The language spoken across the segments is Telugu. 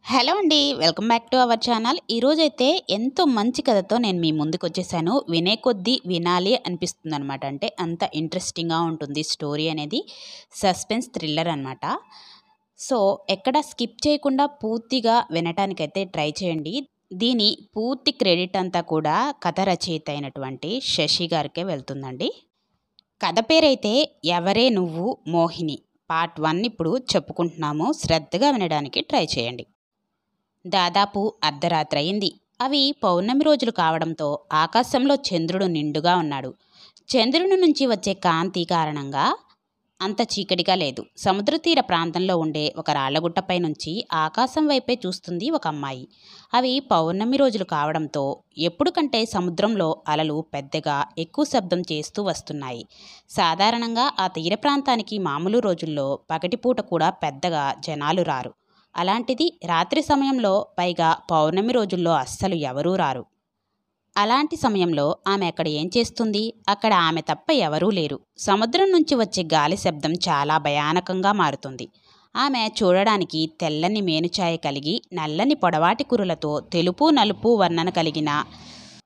హలో అండి. Welcome back to our channel. ఈరోజైతే ఎంతో మంచి కథతో నేను మీ ముందుకొచ్చేసాను. వినే కొద్దీ వినాలి అనిపిస్తుందనమాట. అంటే అంత ఇంట్రెస్టింగ్‌గా ఉంటుంది స్టోరీ అనేది. సస్పెన్స్ థ్రిల్లర్ అనమాట. సో, ఎక్కడ స్కిప్ చేయకుండా పూర్తిగా వినటానికైతే ట్రై చేయండి. దీని పూర్తి క్రెడిట్ అంతా కూడా కథ రచయిత అయినటువంటి శశి గారికే వెళ్తుందండి. కథ పేరైతే 'ఎవరే నువ్వు మోహిని' పార్ట్ 1 ఇప్పుడు చెప్పుకుంటున్నాము. శ్రద్ధగా వినడానికి ట్రై చేయండి. దాదాపు అర్ధరాత్రి అయింది. అవి పౌర్ణమి రోజులు కావడంతో ఆకాశంలో చంద్రుడు నిండుగా ఉన్నాడు. చంద్రుని నుంచి వచ్చే కాంతి కారణంగా అంత చీకటిగా లేదు. సముద్ర తీర ప్రాంతంలో ఉండే ఒక రాళ్లగుట్టపై నుంచి ఆకాశం వైపే చూస్తుంది ఒక అమ్మాయి. అవి పౌర్ణమి రోజులు కావడంతో ఎప్పుడు కంటే సముద్రంలో అలలు పెద్దగా ఎక్కువ శబ్దం చేస్తూ వస్తున్నాయి. సాధారణంగా ఆ తీర ప్రాంతానికి మామూలు రోజుల్లో పగటిపూట కూడా పెద్దగా జనాలు రారు. అలాంటిది రాత్రి సమయంలో, పైగా పౌర్ణమి రోజుల్లో అస్సలు ఎవరూ రారు. అలాంటి సమయంలో ఆమె అక్కడ ఏం చేస్తుంది? అక్కడ ఆమె తప్ప ఎవరూ లేరు. సముద్రం నుంచి వచ్చే గాలి శబ్దం చాలా భయానకంగా మారుతుంది. ఆమె చూడడానికి తెల్లని మేనుఛాయ కలిగి, నల్లని పొడవాటి కురులతో తెలుపు నలుపు వర్ణన కలిగిన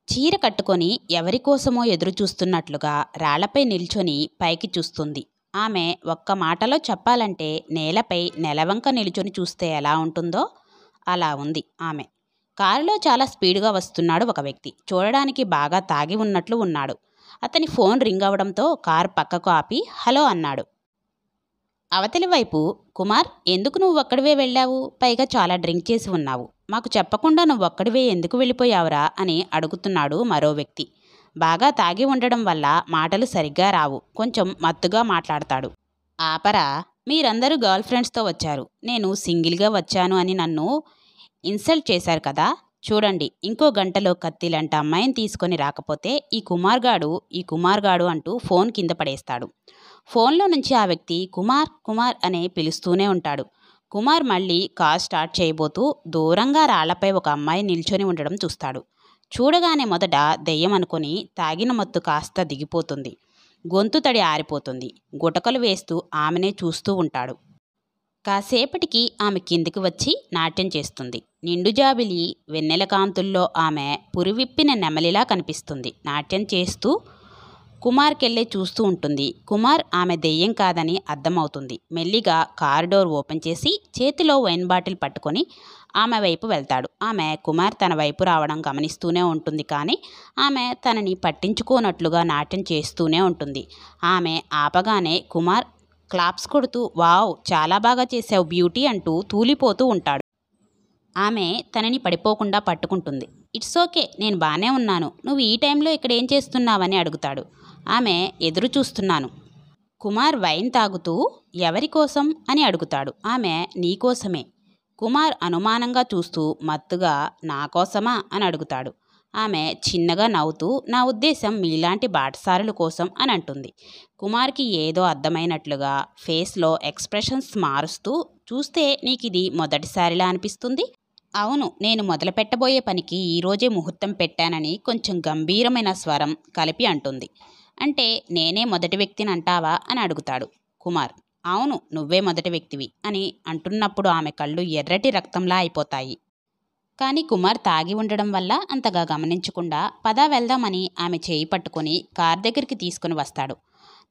చీర కట్టుకొని ఎవరికోసమో ఎదురు చూస్తున్నట్లుగా రాళ్లపై నిల్చొని పైకి చూస్తుంది. ఆమె ఒక్క మాటలో చెప్పాలంటే నేలపై నెలవంక నిలుచొని చూస్తే ఎలా ఉంటుందో అలా ఉంది ఆమె. కారులో చాలా స్పీడుగా వస్తున్నాడు ఒక వ్యక్తి. చూడడానికి బాగా తాగి ఉన్నట్లు ఉన్నాడు. అతని ఫోన్ రింగ్ అవడంతో కారు పక్కకు ఆపి హలో అన్నాడు. అవతలి వైపు కుమార్, ఎందుకు నువ్వు ఒక్కడివే వెళ్ళావు? పైగా చాలా డ్రింక్ చేసి ఉన్నావు. మాకు చెప్పకుండా నువ్వు ఒక్కడివే ఎందుకు వెళ్ళిపోయావురా అని అడుగుతున్నాడు మరో వ్యక్తి. బాగా తాగి ఉండడం వల్ల మాటలు సరిగ్గా రావు. కొంచెం మత్తుగా మాట్లాడతాడు. ఆపరా, మీరందరూ గర్ల్ ఫ్రెండ్స్తో వచ్చారు. నేను సింగిల్గా వచ్చాను అని నన్ను ఇన్సల్ట్ చేశారు కదా. చూడండి, ఇంకో గంటలో కత్తిలంట అమ్మాయిని తీసుకొని రాకపోతే ఈ కుమార్ గాడు అంటూ ఫోన్ కింద పడేస్తాడు. ఫోన్లో నుంచి ఆ వ్యక్తి కుమార్ కుమార్ అనే పిలుస్తూనే ఉంటాడు. కుమార్ మళ్ళీ కార్ స్టార్ట్ చేయబోతూ దూరంగా రాళ్లపై ఒక అమ్మాయి నిల్చొని ఉండడం చూస్తాడు. చూడగానే మొదట దెయ్యం అనుకొని తాగిన మత్తు కాస్త దిగిపోతుంది. గొంతు తడి ఆరిపోతుంది. గుటకలు వేస్తూ ఆమెనే చూస్తూ ఉంటాడు. కాసేపటికి ఆమె కిందికి వచ్చి నాట్యం చేస్తుంది. నిండు జాబిలి వెన్నెల కాంతుల్లో ఆమె పురివిప్పిన నెమలిలా కనిపిస్తుంది. నాట్యం చేస్తూ కుమార్కెళ్ళే చూస్తూ ఉంటుంది. కుమార్ ఆమె దెయ్యం కాదని అర్థమవుతుంది. మెల్లిగా కారు డోర్ ఓపెన్ చేసి చేతిలో వైన్ బాటిల్ పట్టుకొని ఆమె వైపు వెళ్తాడు. ఆమె కుమార్ తన వైపు రావడం గమనిస్తూనే ఉంటుంది. కానీ ఆమె తనని పట్టించుకోనట్లుగా నాట్యం చేస్తూనే ఉంటుంది. ఆమె ఆపగానే కుమార్ క్లాప్స్ కొడుతూ వావ్, చాలా బాగా చేసావు బ్యూటీ అంటూ తూలిపోతూ ఉంటాడు. ఆమె తనని పడిపోకుండా పట్టుకుంటుంది. ఇట్స్ ఓకే, నేను బానే ఉన్నాను. నువ్వు ఈ టైంలో ఇక్కడ ఏం చేస్తున్నావని అడుగుతాడు. ఆమె ఎదురు చూస్తున్నాను. కుమార్ వైన్ తాగుతూ ఎవరి కోసం అని అడుగుతాడు. ఆమె నీకోసమే. కుమార్ అనుమానంగా చూస్తూ మత్తుగా నా కోసమా అని అడుగుతాడు. ఆమె చిన్నగా నవ్వుతూ నా ఉద్దేశం మీలాంటి బాటసారుల కోసం అని అంటుంది. కుమార్కి ఏదో అర్థమైనట్లుగా ఫేస్లో ఎక్స్ప్రెషన్స్ మారుస్తూ చూస్తే నీకిది మొదటిసారిలా అనిపిస్తుంది? అవును, నేను మొదలు పెట్టబోయే పనికి ఈరోజే ముహూర్తం పెట్టానని కొంచెం గంభీరమైన స్వరం కలిపి అంటుంది. అంటే నేనే మొదటి వ్యక్తిని అంటావా అని అడుగుతాడు కుమార్. అవును, నువ్వే మొదటి వ్యక్తివి అని అంటున్నప్పుడు ఆమె కళ్ళు ఎర్రటి రక్తంలా అయిపోతాయి. కానీ కుమార్ తాగి ఉండడం వల్ల అంతగా గమనించకుండా పదా వెళ్దామని ఆమె చేయి పట్టుకొని కార్ దగ్గరికి తీసుకుని వస్తాడు.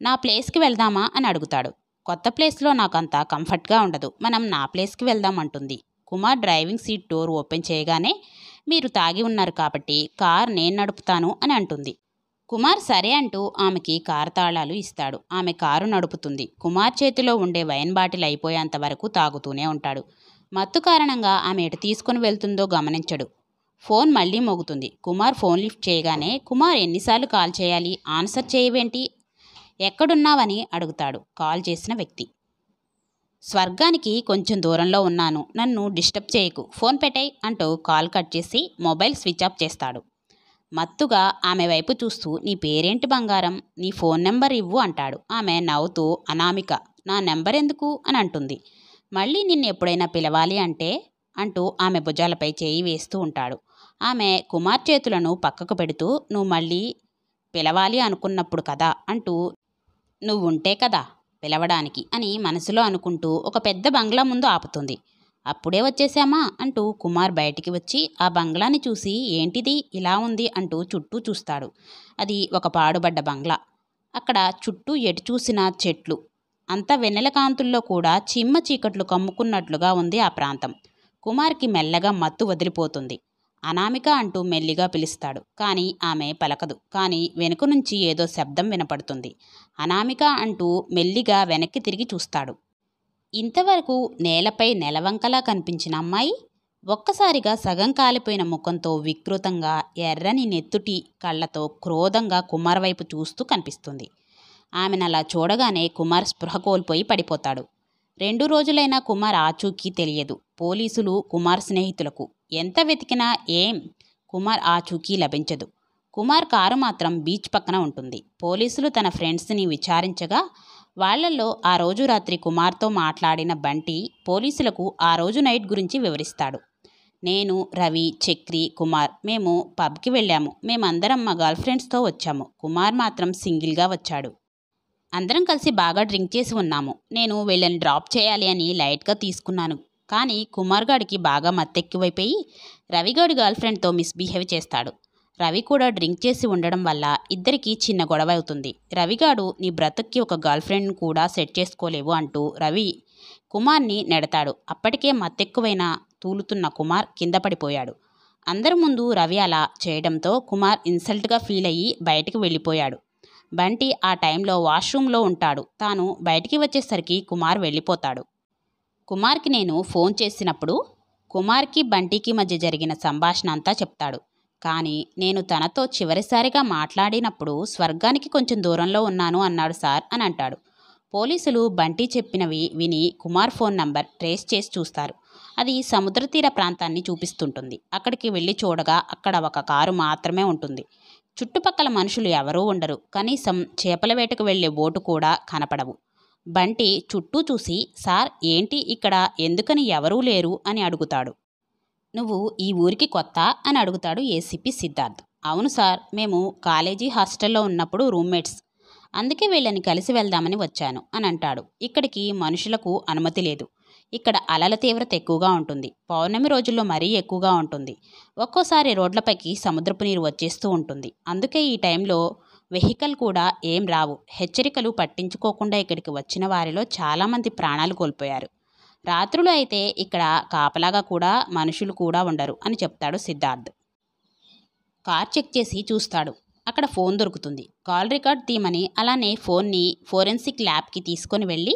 నా ప్లేస్కి వెళ్దామా అని అడుగుతాడు. కొత్త ప్లేస్లో నాకు అంత కంఫర్ట్గా ఉండదు, మనం నా ప్లేస్కి వెళ్దాం అంటుంది. Kumar driving seat door open చేయగానే మీరు తాగి ఉన్నారు కాబట్టి కార్ నేను నడుపుతాను అని అంటుంది. కుమార్ సరే అంటూ ఆమెకి కారు తాళాలు ఇస్తాడు. ఆమె కారు నడుపుతుంది. కుమార్ చేతిలో ఉండే వైన్ బాటిల్ అయిపోయేంత వరకు తాగుతూనే ఉంటాడు. మత్తు కారణంగా ఆమె ఎటు తీసుకుని వెళ్తుందో గమనించడు. ఫోన్ మళ్ళీ మోగుతుంది. కుమార్ ఫోన్ లిఫ్ట్ చేయగానే కుమార్ ఎన్నిసార్లు కాల్ చేయాలి, ఆన్సర్ చేయవేంటి, ఎక్కడున్నావని అడుగుతాడు కాల్ చేసిన వ్యక్తి. స్వర్గానికి కొంచెం దూరంలో ఉన్నాను, నన్ను డిస్టర్బ్ చేయకు, ఫోన్ పెట్టేయ్ అంటూ కాల్ కట్ చేసి మొబైల్ స్విచ్ ఆఫ్ చేస్తాడు. మత్తుగా ఆమె వైపు చూస్తూ నీ పేరేంటి బంగారం, నీ ఫోన్ నెంబర్ ఇవ్వు అంటాడు. ఆమె నవ్వుతూ అనామిక, నా నెంబర్ ఎందుకు అని అంటుంది. మళ్ళీ నిన్ను ఎప్పుడైనా పిలవాలి అంటే అంటూ ఆమె భుజాలపై చేయి వేస్తూ ఉంటాడు. ఆమె కుమార్ చేతులను పక్కకు పెడుతూ నువ్వు మళ్ళీ పిలవాలి అనుకున్నప్పుడు కదా అంటూ నువ్వుంటే కదా పిలవడానికి అని మనసులో అనుకుంటూ ఒక పెద్ద బంగ్లా ముందు ఆపుతుంది. అప్పుడే వచ్చేసామా అంటూ కుమార్ బయటికి వచ్చి ఆ బంగ్లాని చూసి ఏంటిది ఇలా ఉంది అంటూ చుట్టూ చూస్తాడు. అది ఒక పాడుబడ్డ బంగ్లా. అక్కడ చుట్టూ ఎటు చూసినా చెట్లు. అంత వెన్నెల కాంతుల్లో కూడా చిమ్మ చీకట్లు కమ్ముకున్నట్లుగా ఉంది ఆ ప్రాంతం. కుమార్కి మెల్లగా మత్తు వదిలిపోతుంది. అనామిక అంటూ మెల్లిగా పిలుస్తాడు. కానీ ఆమె పలకదు. కానీ వెనుక నుంచి ఏదో శబ్దం వినపడుతుంది. అనామిక అంటూ మెల్లిగా వెనక్కి తిరిగి చూస్తాడు. ఇంతవరకు నేలపై నెలవంకలా కనిపించిన అమ్మాయి ఒక్కసారిగా సగం కాలిపోయిన ముఖంతో వికృతంగా ఎర్రని నెత్తుటి కళ్ళతో క్రోధంగా కుమార్ వైపు చూస్తూ కనిపిస్తుంది. ఆమెనలా చూడగానే కుమార్ స్పృహ కోల్పోయి పడిపోతాడు. 2 రోజులైనా కుమార్ ఆచూకీ తెలియదు. పోలీసులు కుమార్ స్నేహితులకు ఎంత వెతికినా కుమార్ ఆచూకీ లభించదు. కుమార్ కారు మాత్రం బీచ్ పక్కన ఉంటుంది. పోలీసులు తన ఫ్రెండ్స్ని విచారించగా వాళ్లలో ఆ రోజు రాత్రి కుమార్తో మాట్లాడిన బంటి పోలీసులకు ఆ రోజు నైట్ గురించి వివరిస్తాడు. నేను, రవి, చక్రి, కుమార్ మేము పబ్కి వెళ్ళాము. మేమందరం మా గర్ల్ ఫ్రెండ్స్తో వచ్చాము. కుమార్ మాత్రం సింగిల్గా వచ్చాడు. అందరం కలిసి బాగా డ్రింక్ చేసి ఉన్నాము. నేను వీళ్ళని డ్రాప్ చేయాలి అని లైట్గా తీసుకున్నాను. కానీ కుమార్ గాడికి బాగా మత్తెక్కివైపోయి రవిగాడి గర్ల్ ఫ్రెండ్తో మిస్బిహేవ్ చేస్తాడు. రవి కూడా డ్రింక్ చేసి ఉండడం వల్ల ఇద్దరికీ చిన్న గొడవ అవుతుంది. రవిగాడు నీ బ్రతుక్కి ఒక గర్ల్ ఫ్రెండ్ని కూడా సెట్ చేసుకోలేవు అంటూ రవి కుమార్ని నెడతాడు. అప్పటికే మత్తెక్కువైన తూలుతున్న కుమార్ కింద పడిపోయాడు. అందరి ముందు రవి అలా చేయడంతో కుమార్ ఇన్సల్ట్గా ఫీల్ అయ్యి బయటికి వెళ్ళిపోయాడు. బంటి ఆ టైంలో వాష్రూమ్లో ఉంటాడు. తాను బయటికి వచ్చేసరికి కుమార్ వెళ్ళిపోతాడు. కుమార్కి నేను ఫోన్ చేసినప్పుడు కుమార్కి బంటికి మధ్య జరిగిన సంభాషణ అంతా చెప్తాడు. కానీ నేను తనతో చివరిసారిగా మాట్లాడినప్పుడు స్వర్గానికి కొంచెం దూరంలో ఉన్నాను అన్నాడు సార్ అని అంటాడు. పోలీసులు బంటి చెప్పినవి విని కుమార్ ఫోన్ నంబర్ ట్రేస్ చేసి చూస్తారు. అది సముద్ర తీర ప్రాంతాన్ని చూపిస్తుంటుంది. అక్కడికి వెళ్ళి చూడగా అక్కడ ఒక కారు మాత్రమే ఉంటుంది. చుట్టుపక్కల మనుషులు ఎవరూ ఉండరు. కనీసం చేపల వేటకు వెళ్లే బోటు కూడా కనపడవు. బంటి చుట్టూ చూసి సార్ ఏంటి ఇక్కడ, ఎందుకని ఎవరూ లేరు అని అడుగుతాడు. నువ్వు ఈ ఊరికి కొత్త అని అడుగుతాడు ఏసీపీ సిద్ధార్థ్. అవును సార్, మేము కాలేజీ హాస్టల్లో ఉన్నప్పుడు రూమ్మేట్స్, అందుకే వీళ్ళని కలిసి వెళ్దామని వచ్చాను అని అంటాడు. ఇక్కడికి మనుషులకు అనుమతి లేదు. ఇక్కడ అలల తీవ్రత ఎక్కువగా ఉంటుంది. పౌర్ణమి రోజుల్లో మరీ ఎక్కువగా ఉంటుంది. ఒక్కోసారి రోడ్లపైకి సముద్రపు నీరు వచ్చేస్తూ ఉంటుంది. అందుకే ఈ టైంలో వెహికల్ కూడా ఏం రావు. హెచ్చరికలు పట్టించుకోకుండా ఇక్కడికి వచ్చిన వారిలో చాలామంది ప్రాణాలు కోల్పోయారు. రాత్రులు అయితే ఇక్కడ కాపలాగా కూడా మనుషులు కూడా ఉండరు అని చెప్తాడు సిద్ధార్థ్. కార్ చెక్ చేసి చూస్తాడు. అక్కడ ఫోన్ దొరుకుతుంది. కాల్ రికార్డ్ తీయమని, అలానే ఫోన్ని ఫోరెన్సిక్ ల్యాబ్కి తీసుకొని వెళ్ళి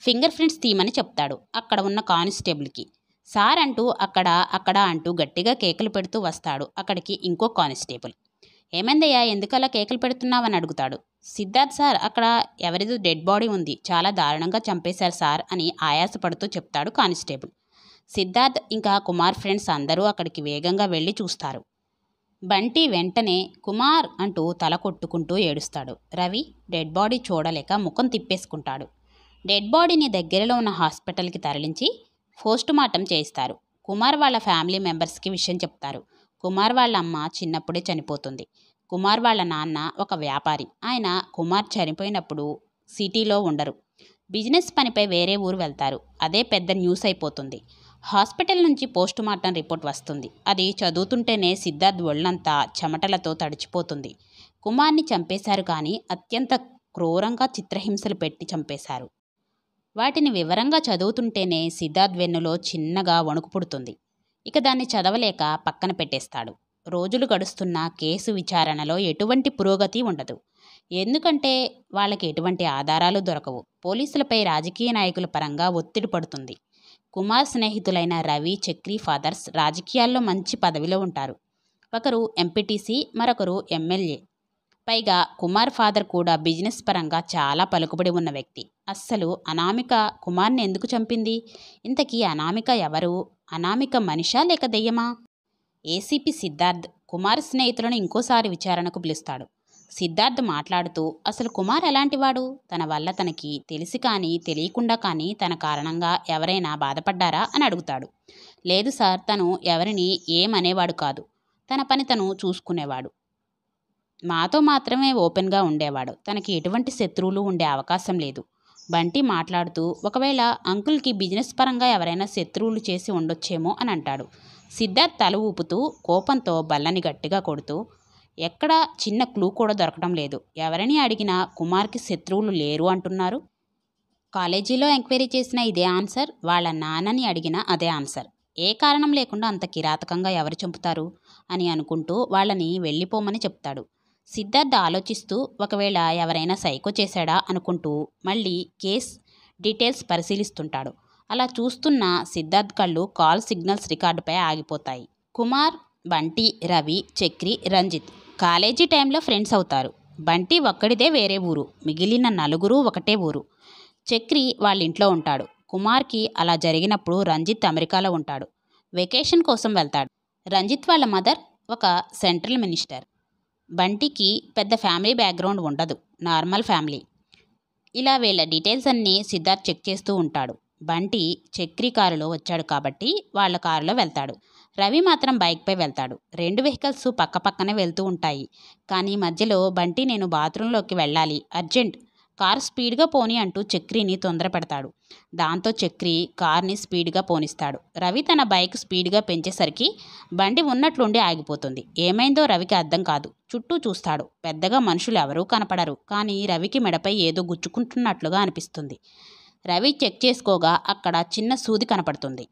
ఫింగర్ ప్రింట్స్ తీయమని చెప్తాడు అక్కడ ఉన్న కానిస్టేబుల్కి. సార్ అంటూ అక్కడ అంటూ గట్టిగా కేకలు పెడుతూ వస్తాడు అక్కడికి ఇంకో కానిస్టేబుల్. ఏమైందయ్యా, ఎందుకలా కేకలు పెడుతున్నావని అడుగుతాడు. సిద్ధార్థ్ సార్, అక్కడ ఎవరిదో డెడ్ బాడీ ఉంది, చాలా దారుణంగా చంపేశారు సార్ అని ఆయాసపడుతూ చెప్తాడు కానిస్టేబుల్. సిద్ధార్థ్ ఇంకా కుమార్ ఫ్రెండ్స్ అందరూ అక్కడికి వేగంగా వెళ్ళి చూస్తారు. బంటి వెంటనే కుమార్ అంటూ తల కొట్టుకుంటూ ఏడుస్తాడు. రవి డెడ్ బాడీ చూడలేక ముఖం తిప్పేసుకుంటాడు. డెడ్ బాడీని దగ్గరలో ఉన్న హాస్పిటల్కి తరలించి పోస్టుమార్టం చేయిస్తారు. కుమార్ వాళ్ళ ఫ్యామిలీ మెంబర్స్కి విషయం చెప్తారు. కుమార్ వాళ్ళ అమ్మ చిన్నప్పుడే చనిపోతుంది. కుమార్ వాళ్ళ నాన్న ఒక వ్యాపారి. ఆయన కుమార్ చనిపోయినప్పుడు సిటీలో ఉండరు. బిజినెస్ పనిపై వేరే ఊరు వెళ్తారు. అదే పెద్ద న్యూస్ అయిపోతుంది. హాస్పిటల్ నుంచి పోస్టుమార్టం రిపోర్ట్ వస్తుంది. అది చదువుతుంటేనే సిద్ధార్థ్ ఒళ్ళంతా చెమటలతో తడిచిపోతుంది. కుమార్ని చంపేశారు, కానీ అత్యంత క్రూరంగా చిత్రహింసలు పెట్టి చంపేశారు. వాటిని వివరంగా చదువుతుంటేనే సిద్ధార్థ్ వెన్నులో చిన్నగా వణుకు పుడుతుంది. ఇక దాన్ని చదవలేక పక్కన పెట్టేస్తాడు. రోజులు గడుస్తున్న కేసు విచారణలో ఎటువంటి పురోగతి ఉండదు. ఎందుకంటే వాళ్ళకి ఎటువంటి ఆధారాలు దొరకవు. పోలీసులపై రాజకీయ నాయకుల పరంగా ఒత్తిడి పడుతుంది. కుమార్ స్నేహితులైన రవి, చక్రి ఫాదర్స్ రాజకీయాల్లో మంచి పదవిలో ఉంటారు. ఒకరు ఎంపీటీసీ, మరొకరు ఎమ్మెల్యే. పైగా కుమార్ ఫాదర్ కూడా బిజినెస్ పరంగా చాలా పలుకుబడి ఉన్న వ్యక్తి. అస్సలు అనామిక కుమార్ని ఎందుకు చంపింది? ఇంతకీ అనామిక ఎవరు? అనామిక మనిషా లేక దెయ్యమా? ఏసీపీ సిద్ధార్థ్ కుమార్ స్నేహితులను ఇంకోసారి విచారణకు పిలుస్తాడు. సిద్ధార్థ్ మాట్లాడుతూ, అసలు కుమార్ ఎలాంటివాడు? తన వల్ల తనకి తెలిసి కానీ తెలియకుండా కానీ తన కారణంగా ఎవరైనా బాధపడ్డారా అని అడుగుతాడు. లేదు సార్, తను ఎవరిని ఏమనేవాడు కాదు. తన పని తను చూసుకునేవాడు. మాతో మాత్రమే ఓపెన్గా ఉండేవాడు. తనకి ఎటువంటి శత్రువులు ఉండే అవకాశం లేదు. బంటి మాట్లాడుతూ ఒకవేళ అంకుల్కి బిజినెస్ పరంగా ఎవరైనా శత్రువులు చేసి ఉండొచ్చేమో అని అంటాడు. సిద్ధార్థ్ తల ఊపుతూ కోపంతో బల్లని గట్టిగా కొడుతూ ఎక్కడా చిన్న క్లూ కూడా దొరకడం లేదు. ఎవరిని అడిగినా కుమార్కి శత్రువులు లేరు అంటున్నారు. కాలేజీలో ఎంక్వైరీ చేసిన ఇదే ఆన్సర్, వాళ్ళ నాన్నని అడిగినా అదే ఆన్సర్. ఏ కారణం లేకుండా అంత కిరాతకంగా ఎవరు చంపుతారు అని అనుకుంటూ వాళ్ళని వెళ్ళిపోమని చెప్తాడు. సిద్ధార్థ్ ఆలోచిస్తూ ఒకవేళ ఎవరైనా సైకో చేశాడా అనుకుంటూ మళ్ళీ కేస్ డీటెయిల్స్ పరిశీలిస్తుంటాడు. అలా చూస్తున్న సిద్ధార్థ్ కళ్ళు కాల్ సిగ్నల్స్ రికార్డుపై ఆగిపోతాయి. కుమార్, బంటి, రవి, చక్రి, రంజిత్ కాలేజీ టైంలో ఫ్రెండ్స్ అవుతారు. బంటి ఒక్కడిదే వేరే ఊరు, మిగిలిన నలుగురు ఒకటే ఊరు. చక్రి వాళ్ళ ఇంట్లో ఉంటాడు. కుమార్కి అలా జరిగినప్పుడు రంజిత్ అమెరికాలో ఉంటాడు, వెకేషన్ కోసం వెళ్తాడు. రంజిత్ వాళ్ళ మదర్ ఒక సెంట్రల్ మినిస్టర్. బంటికి పెద్ద ఫ్యామిలీ బ్యాక్గ్రౌండ్ ఉండదు, నార్మల్ ఫ్యామిలీ. ఇలా వీళ్ళ డీటెయిల్స్ అన్నీ సిద్ధార్థ్ చెక్ చేస్తూ ఉంటాడు. బంటి చక్రి కారులో వచ్చాడు కాబట్టి వాళ్ళ కారులో వెళ్తాడు. రవి మాత్రం బైక్పై వెళ్తాడు. 2 వెహికల్స్ పక్కపక్కనే వెళ్తూ ఉంటాయి. కానీ మధ్యలో బంటి నేను బాత్రూంలోకి వెళ్ళాలి, అర్జెంట్, కారు స్పీడ్గా పోని అంటూ చక్రిని తొందర పెడతాడు. దాంతో చక్రి కార్ని స్పీడ్గా పోనిస్తాడు. రవి తన బైక్ స్పీడ్గా పెంచేసరికి బండి ఉన్నట్లుండి ఆగిపోతుంది. ఏమైందో రవికి అర్థం కాదు. చుట్టూ చూస్తాడు. పెద్దగా మనుషులు ఎవరూ కనపడరు. కానీ రవికి మెడపై ఏదో గుచ్చుకుంటున్నట్లుగా అనిపిస్తుంది. రవి చెక్ చేసుకోగా అక్కడ చిన్న సూది కనపడుతుంది.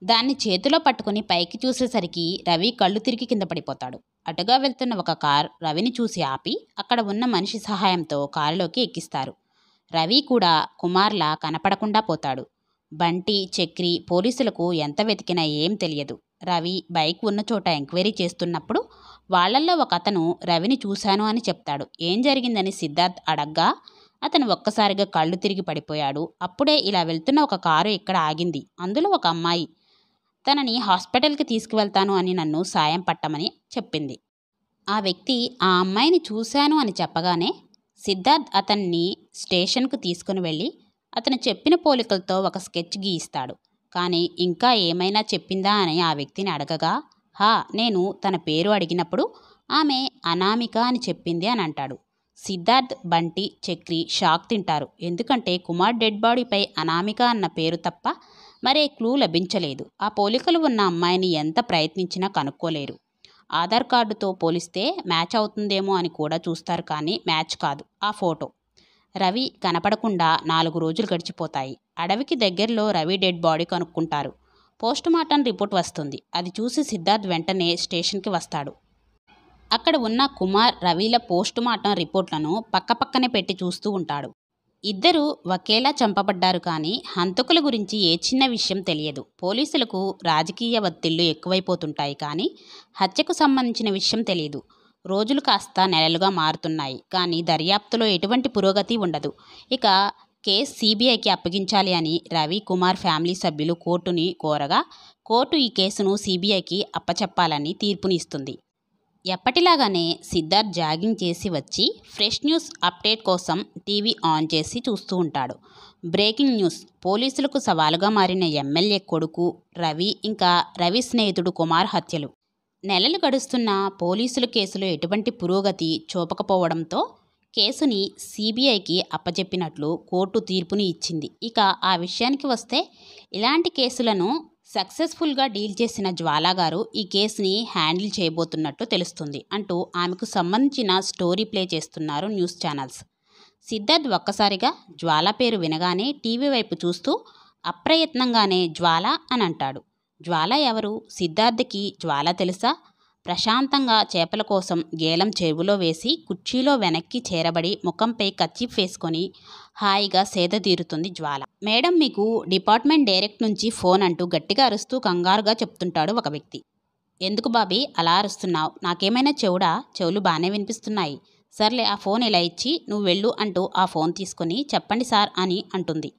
దాన్ని చేతిలో పట్టుకుని పైకి చూసేసరికి రవి కళ్ళు తిరిగి కింద పడిపోతాడు. అటుగా వెళ్తున్న ఒక కార్ రవిని చూసి ఆపి అక్కడ ఉన్న మనిషి సహాయంతో కారులోకి ఎక్కిస్తారు. రవి కూడా కుమార్లా కనపడకుండా పోతాడు. బంటి, చక్రి పోలీసులకు ఎంత వెతికినా ఏం తెలియదు. రవి బైక్ ఉన్న చోట ఎంక్వైరీ చేస్తున్నప్పుడు వాళ్ళల్లో ఒక అతను రవిని చూశాను అని చెప్తాడు. ఏం జరిగిందని సిద్ధార్థ్ అడగ్గా అతను ఒక్కసారిగా కళ్ళు తిరిగి పడిపోయాడు. అప్పుడే ఇలా వెళ్తున్న ఒక కారు ఇక్కడ ఆగింది. అందులో ఒక అమ్మాయి తనని హాస్పిటల్కి తీసుకువెళ్తాను అని నన్ను సాయం పట్టమని చెప్పింది. ఆ వ్యక్తి ఆ అమ్మాయిని చూశాను అని చెప్పగానే సిద్ధార్థ్ అతన్ని స్టేషన్కు తీసుకుని వెళ్ళి అతను చెప్పిన పోలికలతో ఒక స్కెచ్ గీయిస్తాడు. కానీ ఇంకా ఏమైనా చెప్పిందా అని ఆ వ్యక్తిని అడగగా నేను తన పేరు అడిగినప్పుడు ఆమె అనామిక అని చెప్పింది అని అంటాడు. సిద్ధార్థ్, బంటి, చక్రి షాక్ తింటారు. ఎందుకంటే కుమార్ డెడ్ బాడీపై అనామిక అన్న పేరు తప్ప మరే క్లూ లభించలేదు. ఆ పోలికలు ఉన్న అమ్మాయిని ఎంత ప్రయత్నించినా కనుక్కోలేరు. ఆధార్ కార్డుతో పోలిస్తే మ్యాచ్ అవుతుందేమో అని కూడా చూస్తారు, కానీ మ్యాచ్ కాదు ఆ ఫోటో. రవి కనపడకుండా 4 రోజులు గడిచిపోతాయి. అడవికి దగ్గరలో రవి డెడ్ బాడీ కనుక్కుంటారు. పోస్టుమార్టం రిపోర్ట్ వస్తుంది. అది చూసి సిద్ధార్థ్ వెంటనే స్టేషన్కి వస్తాడు. అక్కడ ఉన్న కుమార్, రవిల పోస్టుమార్టం రిపోర్ట్లను పక్కపక్కనే పెట్టి చూస్తూ ఉంటాడు. ఇద్దరూ ఒకేలా చంపబడ్డారు, కానీ హంతకుల గురించి ఏ చిన్న విషయం తెలియదు. పోలీసులకు రాజకీయ ఒత్తిళ్లు ఎక్కువైపోతుంటాయి, కానీ హత్యకు సంబంధించిన విషయం తెలియదు. రోజులు కాస్త నెలలుగా మారుతున్నాయి, కానీ దర్యాప్తులో ఎటువంటి పురోగతి ఉండదు. ఇక కేసు సిబిఐకి అప్పగించాలి అని రవి, కుమార్ ఫ్యామిలీ సభ్యులు కోర్టుని కోరగా కోర్టు ఈ కేసును సిబిఐకి అప్పచెప్పాలని తీర్పునిస్తుంది. ఎప్పటిలాగానే సిద్ధార్థ్ జాగింగ్ చేసి వచ్చి ఫ్రెష్ న్యూస్ అప్డేట్ కోసం టీవీ ఆన్ చేసి చూస్తూ ఉంటాడు. బ్రేకింగ్ న్యూస్, పోలీసులకు సవాలుగా మారిన ఎమ్మెల్యే కొడుకు రవి ఇంకా రవి స్నేహితుడు కుమార్ హత్యలు. నెలలు గడుస్తున్న పోలీసుల కేసులో ఎటువంటి పురోగతి చూపకపోవడంతో కేసుని సిబిఐకి అప్పచెప్పినట్లు కోర్టు తీర్పుని ఇచ్చింది. ఇక ఆ విషయానికి వస్తే ఇలాంటి కేసులను సక్సెస్ఫుల్గా డీల్ చేసిన జ్వాలా గారు ఈ కేసుని హ్యాండిల్ చేయబోతున్నట్టు తెలుస్తుంది అంటూ ఆమెకు సంబంధించిన స్టోరీ ప్లే చేస్తున్నారు న్యూస్ ఛానల్స్. సిద్ధార్థ్ ఒక్కసారిగా జ్వాల పేరు వినగానే టీవీ వైపు చూస్తూ అప్రయత్నంగానే జ్వాల అని అంటాడు. జ్వాల ఎవరు? సిద్ధార్థ్కి జ్వాల తెలుసా? ప్రశాంతంగా చేపల కోసం గేలం చెరువులో వేసి కుర్చీలో వెనక్కి చేరబడి ముఖంపై కర్చీఫ్ వేసుకొని హాయిగా సేద తీరుతుంది జ్వాల. మేడం, మీకు డిపార్ట్మెంట్ డైరెక్ట్ నుంచి ఫోన్ అంటూ గట్టిగా అరుస్తూ కంగారుగా చెప్తుంటాడు ఒక వ్యక్తి. ఎందుకు బాబీ అలా అరుస్తున్నావు? నాకేమైనా చెవుడా? చెవులు బాగానే వినిపిస్తున్నాయి. సర్లే, ఆ ఫోన్ ఇలా ఇచ్చి నువ్వు వెళ్ళు అంటూ ఆ ఫోన్ తీసుకొని చెప్పండి సార్ అని అంటుంది.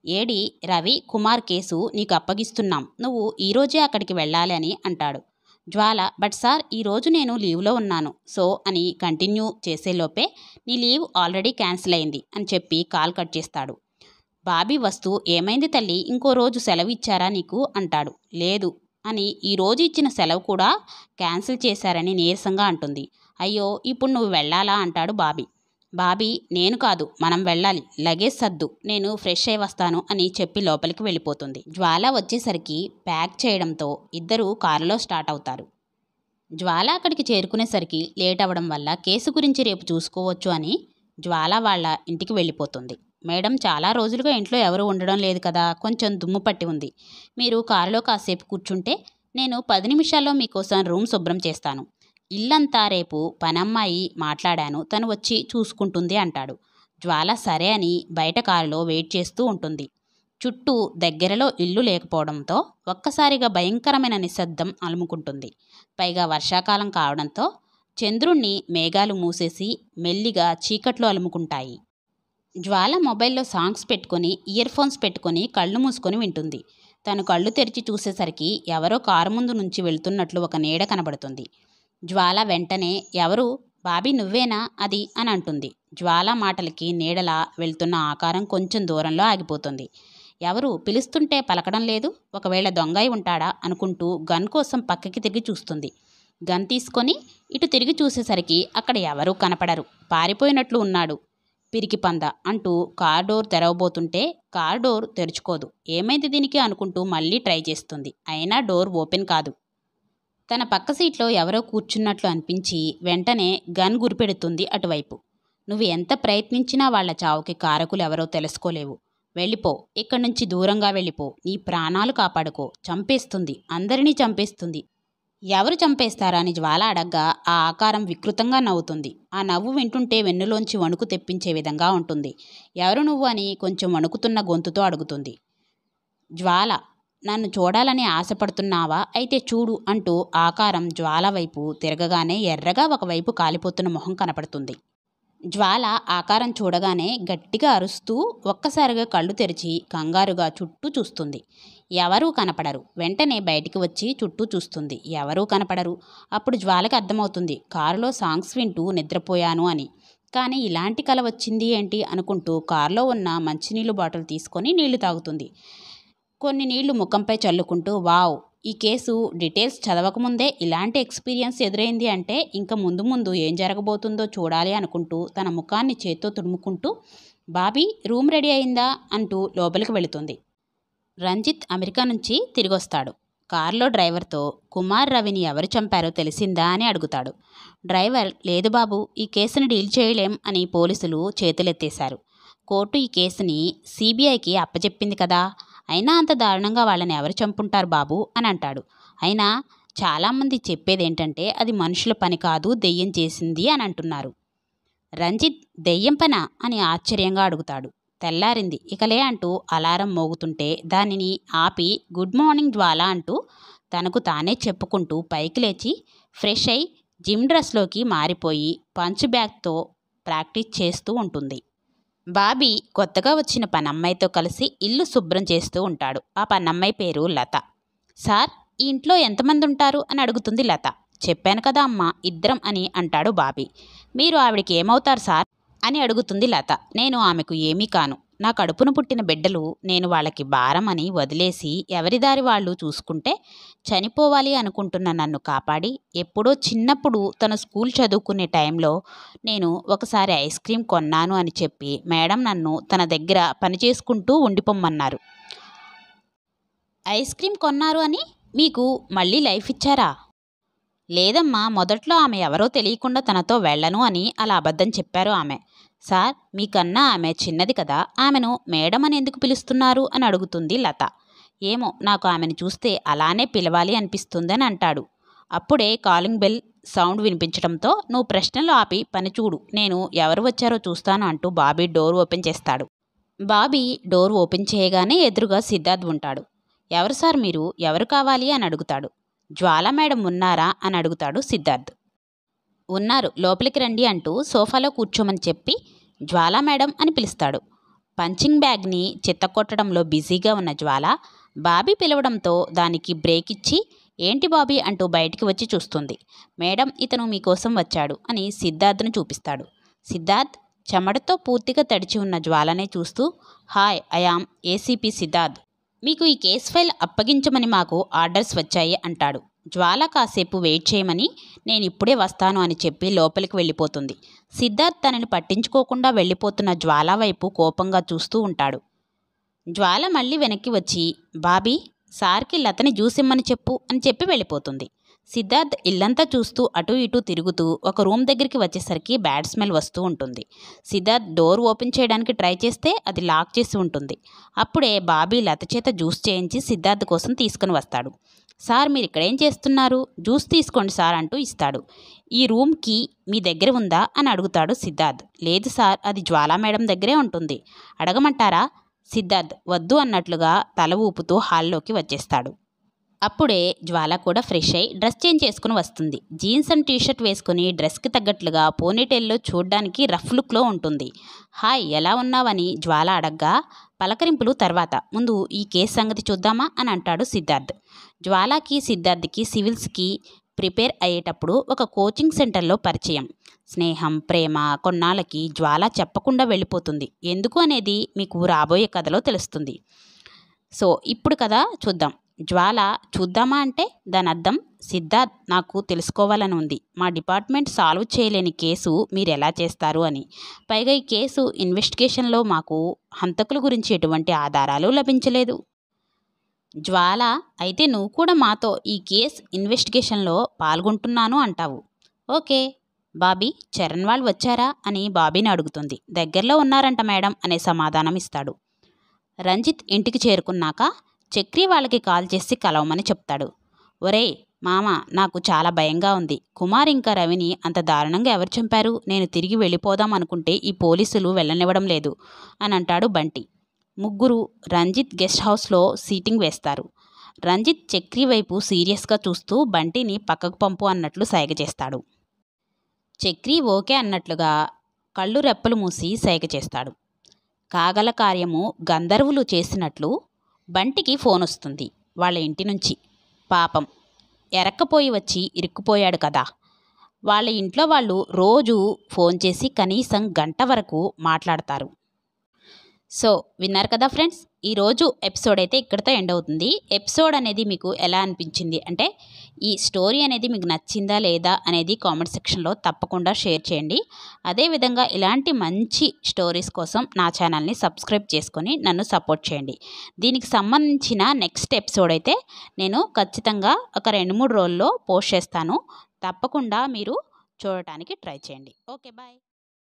ఏడి రవి, కుమార్ కేసు నీకు అప్పగిస్తున్నాం, నువ్వు ఈరోజే అక్కడికి వెళ్ళాలి అని అంటాడు. జ్వాల, బట్ సార్ ఈరోజు నేను లీవ్లో ఉన్నాను సో అని కంటిన్యూ చేసేలోపే నీ లీవ్ ఆల్రెడీ క్యాన్సిల్ అయింది అని చెప్పి కాల్ కట్ చేస్తాడు. బాబీ వస్తూ ఏమైంది తల్లి, ఇంకో రోజు సెలవు ఇచ్చారా నీకు అంటాడు. లేదు అని ఈరోజు ఇచ్చిన సెలవు కూడా క్యాన్సిల్ చేశారని నీరసంగా అంటుంది. అయ్యో, ఇప్పుడు నువ్వు వెళ్ళాలా అంటాడు బాబీ. బాబీ నేను కాదు, మనం వెళ్ళాలి, లగేజ్ సర్దు, నేను ఫ్రెష్ అయి వస్తాను అని చెప్పి లోపలికి వెళ్ళిపోతుంది. జ్వాల వచ్చేసరికి ప్యాక్ చేయడంతో ఇద్దరూ కారులో స్టార్ట్ అవుతారు. జ్వాల అక్కడికి చేరుకునేసరికి లేట్ అవ్వడం వల్ల కేసు గురించి రేపు చూసుకోవచ్చు అని జ్వాల వాళ్ళ ఇంటికి వెళ్ళిపోతుంది. మేడం, చాలా రోజులుగా ఇంట్లో ఎవరు ఉండడం లేదు కదా, కొంచెం దుమ్ము పట్టి ఉంది. మీరు కారులో కాసేపు కూర్చుంటే నేను 10 నిమిషాల్లో మీకోసం రూమ్ శుభ్రం చేస్తాను. ఇల్లంతా రేపు పనమ్మాయి మాట్లాడాను, తను వచ్చి చూసుకుంటుంది అంటాడు. జ్వాల సరే అని బయట కారులో వెయిట్ చేస్తూ ఉంటుంది. చుట్టూ దగ్గరలో ఇల్లు లేకపోవడంతో ఒక్కసారిగా భయంకరమైన నిశ్శబ్దం అలుముకుంటుంది. పైగా వర్షాకాలం కావడంతో చంద్రుణ్ణి మేఘాలు మూసేసి మెల్లిగా చీకట్లు అలుముకుంటాయి. జ్వాల మొబైల్లో సాంగ్స్ పెట్టుకొని ఇయర్ ఫోన్స్ పెట్టుకొని కళ్ళు మూసుకొని వింటుంది. తను కళ్ళు తెరిచి చూసేసరికి ఎవరో కారు ముందు నుంచి వెళ్తున్నట్లు ఒక నీడ కనబడుతుంది. జ్వాల వెంటనే ఎవరు, బాబీ నువ్వేనా అది అని అంటుంది. జ్వాల మాటలకి నీడలా వెళ్తున్న ఆకారం కొంచెం దూరంలో ఆగిపోతుంది. ఎవరు పిలుస్తుంటే పలకడం లేదు, ఒకవేళ దొంగై ఉంటాడా అనుకుంటూ గన్ కోసం పక్కకి తిరిగి చూస్తుంది. గన్ తీసుకొని ఇటు తిరిగి చూసేసరికి అక్కడ ఎవరూ కనపడరు. పారిపోయినట్లు ఉన్నాడు పిరికి పంద అంటూ కార్ డోర్ తెరవబోతుంటే కార్ డోర్ తెరుచుకోదు. ఏమైంది దీనికి అనుకుంటూ మళ్ళీ ట్రై చేస్తుంది. అయినా డోర్ ఓపెన్ కాదు. తన పక్క సీట్లో ఎవరో కూర్చున్నట్లు అనిపించి వెంటనే గన్ గురిపెడుతుంది అటువైపు. నువ్వు ఎంత ప్రయత్నించినా వాళ్ళ చావుకి కారకులు ఎవరో తెలుసుకోలేవు. వెళ్ళిపో, ఇక్కడి నుంచి దూరంగా వెళ్ళిపో, నీ ప్రాణాలు కాపాడుకో, చంపేస్తుంది, అందరినీ చంపేస్తుంది. ఎవరు చంపేస్తారా అని జ్వాల అడగ్గా ఆ ఆకారం వికృతంగా నవ్వుతుంది. ఆ నవ్వు వింటుంటే వెన్నులోంచి వణుకు తెప్పించే విధంగా ఉంటుంది. ఎవరు నువ్వు అని కొంచెం వణుకుతున్న గొంతుతో అడుగుతుంది. జ్వాల, నన్ను చూడాలని ఆశపడుతున్నావా? అయితే చూడు అంటూ ఆకారం జ్వాల వైపు తిరగగానే ఎర్రగా ఒకవైపు కాలిపోతున్న మొహం కనపడుతుంది. జ్వాల ఆకారం చూడగానే గట్టిగా అరుస్తూ ఒక్కసారిగా కళ్ళు తెరిచి కంగారుగా చుట్టూ చూస్తుంది. ఎవరూ కనపడరు. వెంటనే బయటికి వచ్చి చుట్టూ చూస్తుంది. ఎవరూ కనపడరు. అప్పుడు జ్వాలకి అర్థమవుతుంది, కారులో సాంగ్స్ వింటూ నిద్రపోయాను అని. కానీ ఇలాంటి కల వచ్చింది ఏంటి అనుకుంటూ కారులో ఉన్న మంచినీళ్ళు బాటిల్ తీసుకొని నీళ్లు తాగుతుంది. కొన్ని నీళ్లు ముఖంపై చల్లుకుంటూ, వావ్, ఈ కేసు డీటెయిల్స్ చదవకముందే ఇలాంటి ఎక్స్పీరియన్స్ ఎదురైంది అంటే ఇంకా ముందు ముందు ఏం జరగబోతుందో చూడాలి అనుకుంటూ తన ముఖాన్ని చేత్తో తుడుముకుంటూ, బాబీ రూమ్ రెడీ అయిందా అంటూ లోపలికి వెళుతుంది. రంజిత్ అమెరికా నుంచి తిరిగొస్తాడు. కారులో డ్రైవర్తో కుమార్ రవిని ఎవరు చంపారో తెలిసిందా అని అడుగుతాడు. డ్రైవర్, లేదు బాబు, ఈ కేసుని డీల్ చేయలేం అని పోలీసులు చేతులెత్తేశారు. కోర్టు ఈ కేసుని సిబిఐకి అప్పచెప్పింది కదా, అయినా అంత దారుణంగా వాళ్ళని ఎవరు చంపుంటారు బాబు అని అంటాడు. అయినా చాలామంది చెప్పేదేంటంటే అది మనుషుల పని కాదు, దెయ్యం చేసింది అని అంటున్నారు. రంజిత్, దెయ్యం పనా అని ఆశ్చర్యంగా అడుగుతాడు. తెల్లారింది ఇకలే అంటూ అలారం మోగుతుంటే దానిని ఆపి గుడ్ మార్నింగ్ జ్వాల అంటూ తనకు తానే చెప్పుకుంటూ పైకి లేచి ఫ్రెష్ అయి జిమ్ డ్రెస్లోకి మారిపోయి పంచ్ బ్యాగ్తో ప్రాక్టీస్ చేస్తూ ఉంటుంది. బాబీ కొత్తగా వచ్చిన పనమ్మాయితో కలిసి ఇల్లు శుభ్రం చేస్తూ ఉంటాడు. ఆ పనమ్మాయి పేరు లత. సార్, ఈ ఇంట్లో ఎంతమంది ఉంటారు అని అడుగుతుంది లత. చెప్పాను కదా అమ్మా, ఇద్దరం అని అంటాడు బాబీ. మీరు ఆవిడికి ఏమవుతారు సార్ అని అడుగుతుంది లత. నేను ఆమెకు ఏమీ కాను. నా కడుపున పుట్టిన బిడ్డలు నేను వాళ్ళకి భారం అని వదిలేసి ఎవరి దారి వాళ్ళు చూసుకుంటే చనిపోవాలి అనుకుంటున్న నన్ను కాపాడి ఎప్పుడో చిన్నప్పుడు తన స్కూల్ చదువుకునే టైంలో నేను ఒకసారి ఐస్ క్రీమ్ కొన్నాను అని చెప్పి మేడం నన్ను తన దగ్గర పని చేసుకుంటూ ఉండిపోమ్మన్నారు. ఐస్ క్రీమ్ కొన్నారు అని మీకు మళ్ళీ లైఫ్ ఇచ్చారా? లేదమ్మా, మొదట్లో ఆమె ఎవరో తెలియకుండా తనతో వెళ్ళను అని అలా అబద్ధం చెప్పారు ఆమె. సార్, మీకన్నా ఆమె చిన్నది కదా, ఆమెను మేడం అని ఎందుకు పిలుస్తున్నారు అని అడుగుతుంది లత. ఏమో, నాకు ఆమెను చూస్తే అలానే పిలవాలి అనిపిస్తుందని అంటాడు. అప్పుడే కాలింగ్ బెల్ సౌండ్ వినిపించడంతో నువ్వు ప్రశ్నలు ఆపి పని చూడు, నేను ఎవరు వచ్చారో చూస్తాను అంటూ బాబీ డోర్ ఓపెన్ చేస్తాడు. బాబీ డోర్ ఓపెన్ చేయగానే ఎదురుగా సిద్ధార్థ్ ఉంటాడు. ఎవరు సార్ మీరు, ఎవరు కావాలి అని అడుగుతాడు. జ్వాల మేడం ఉన్నారా అని అడుగుతాడు సిద్ధార్థ్. ఉన్నారు, లోపలికి రండి అంటూ సోఫాలో కూర్చోమని చెప్పి జ్వాల మేడం అని పిలుస్తాడు. పంచింగ్ బ్యాగ్ని చిత్తకొట్టడంలో బిజీగా ఉన్న జ్వాల బాబీ పిలవడంతో దానికి బ్రేక్ ఇచ్చి ఏంటి బాబీ అంటూ బయటికి వచ్చి చూస్తుంది. మేడం, ఇతను మీకోసం వచ్చాడు అని సిద్ధార్థ్ను చూపిస్తాడు. సిద్ధార్థ్ చెమటతో పూర్తిగా తడిచి ఉన్న జ్వాలనే చూస్తూ, hi, I am ACP Siddharth, మీకు ఈ కేస్ ఫైల్ అప్పగించమని మాకు ఆర్డర్స్ వచ్చాయి అంటాడు. జ్వాల కాసేపు వెయిట్ చేయమని నేను ఇప్పుడే వస్తాను అని చెప్పి లోపలికి వెళ్ళిపోతుంది. సిద్ధార్థ్ తనని పట్టించుకోకుండా వెళ్ళిపోతున్న జ్వాల వైపు కోపంగా చూస్తూ ఉంటాడు. జ్వాల మళ్ళీ వెనక్కి వచ్చి, బాబీ, సార్కి లతని జ్యూస్ ఇమ్మని చెప్పు అని చెప్పి వెళ్ళిపోతుంది. సిద్ధార్థ్ ఇల్లంతా చూస్తూ అటూ ఇటూ తిరుగుతూ ఒక రూమ్ దగ్గరికి వచ్చేసరికి బ్యాడ్ స్మెల్ వస్తూ ఉంటుంది. సిద్ధార్థ్ డోర్ ఓపెన్ చేయడానికి ట్రై చేస్తే అది లాక్ చేసి ఉంటుంది. అప్పుడే బాబీ లత చేత జ్యూస్ చేయించి సిద్ధార్థ్ కోసం తీసుకుని వస్తాడు. సార్, మీరు ఇక్కడేం చేస్తున్నారు? జ్యూస్ తీసుకోండి సార్ అంటూ ఇస్తాడు. ఈ రూమ్కి మీ దగ్గర ఉందా అని అడుగుతాడు సిద్ధార్థ్. లేదు సార్, అది జ్వాలా మేడం దగ్గరే ఉంటుంది. అడగమంటారా? సిద్ధార్థ్ వద్దు అన్నట్లుగా తల ఊపుతూ హాల్లోకి వచ్చేస్తాడు. అప్పుడే జ్వాల కూడా ఫ్రెష్ అయి డ్రెస్ చేంజ్ చేసుకుని వస్తుంది. జీన్స్ అండ్ టీషర్ట్ వేసుకుని డ్రెస్కి తగ్గట్లుగా పోనీటైల్లో చూడ్డానికి రఫ్ లుక్లో ఉంటుంది. హాయ్, ఎలా ఉన్నావని జ్వాల అడగ్గా, పలకరింపులు తర్వాత, ముందు ఈ కేసు సంగతి చూద్దామా అని అంటాడు సిద్ధార్థ్. జ్వాలకి సిద్ధార్థ్కి సివిల్స్కి ప్రిపేర్ అయ్యేటప్పుడు ఒక కోచింగ్ సెంటర్లో పరిచయం. స్నేహం, ప్రేమ కొన్నాళ్ళకి జ్వాల చెప్పకుండా వెళ్ళిపోతుంది. ఎందుకు అనేది మీకు రాబోయే కథలో తెలుస్తుంది. సో ఇప్పుడు కథ చూద్దాం. జ్వాల చూద్దామా అంటే దాని అర్థం, సిద్ధార్థ్, నాకు తెలుసుకోవాలని ఉంది. మా డిపార్ట్మెంట్ సాల్వ్ చేయలేని కేసు మీరు ఎలా చేస్తారు అని. పైగా ఈ కేసు ఇన్వెస్టిగేషన్లో మాకు హంతకుల గురించి ఎటువంటి ఆధారాలు లభించలేదు. జ్వాల, అయితే నువ్వు కూడా మాతో ఈ కేస్ ఇన్వెస్టిగేషన్లో పాల్గొంటున్నాను అంటావు. ఓకే. బాబీ, చరణ్ వాళ్ళు వచ్చారా అని బాబీని అడుగుతుంది. దగ్గరలో ఉన్నారంట మేడం అనే సమాధానం ఇస్తాడు. రంజిత్ ఇంటికి చేరుకున్నాక చక్రి వాళ్ళకి కాల్ చేసి కలవమని చెప్తాడు. ఒరేయ్ మామ, నాకు చాలా భయంగా ఉంది. కుమార్ ఇంకా రవిని అంత దారుణంగా ఎవరు చంపారు? నేను తిరిగి వెళ్ళిపోదాం అనుకుంటే ఈ పోలీసులు వెళ్ళనివ్వడం లేదు అని అంటాడు బంటి. ముగ్గురు రంజిత్ గెస్ట్ హౌస్లో సీటింగ్ వేస్తారు. రంజిత్ చక్రి వైపు సీరియస్గా చూస్తూ బంటిని పక్కకు పంపు అన్నట్లు సైగ చేస్తాడు. చక్రి ఓకే అన్నట్లుగా కళ్ళు రెప్పలు మూసి సైగ చేస్తాడు. కాగల కార్యము గంధర్వులు చేసినట్లు బంటికి ఫోన్ వస్తుంది వాళ్ళ ఇంటి నుంచి. పాపం, ఎరక్కపోయి వచ్చి ఇరుక్కుపోయాడు కదా. వాళ్ళ ఇంట్లో వాళ్ళు రోజు ఫోన్ చేసి కనీసం గంట వరకు మాట్లాడతారు. సో విన్నారు కదా ఫ్రెండ్స్, ఈరోజు ఎపిసోడ్ అయితే ఇక్కడితో ఎండ్ అవుతుంది. ఎపిసోడ్ అనేది మీకు ఎలా అనిపించింది, అంటే ఈ స్టోరీ అనేది మీకు నచ్చిందా లేదా అనేది కామెంట్ సెక్షన్లో తప్పకుండా షేర్ చేయండి. అదేవిధంగా ఇలాంటి మంచి స్టోరీస్ కోసం నా ఛానల్ని సబ్స్క్రైబ్ చేసుకొని నన్ను సపోర్ట్ చేయండి. దీనికి సంబంధించిన నెక్స్ట్ ఎపిసోడ్ అయితే నేను ఖచ్చితంగా ఒక 2-3 రోజుల్లో పోస్ట్ చేస్తాను. తప్పకుండా మీరు చూడటానికి ట్రై చేయండి. Okay, bye.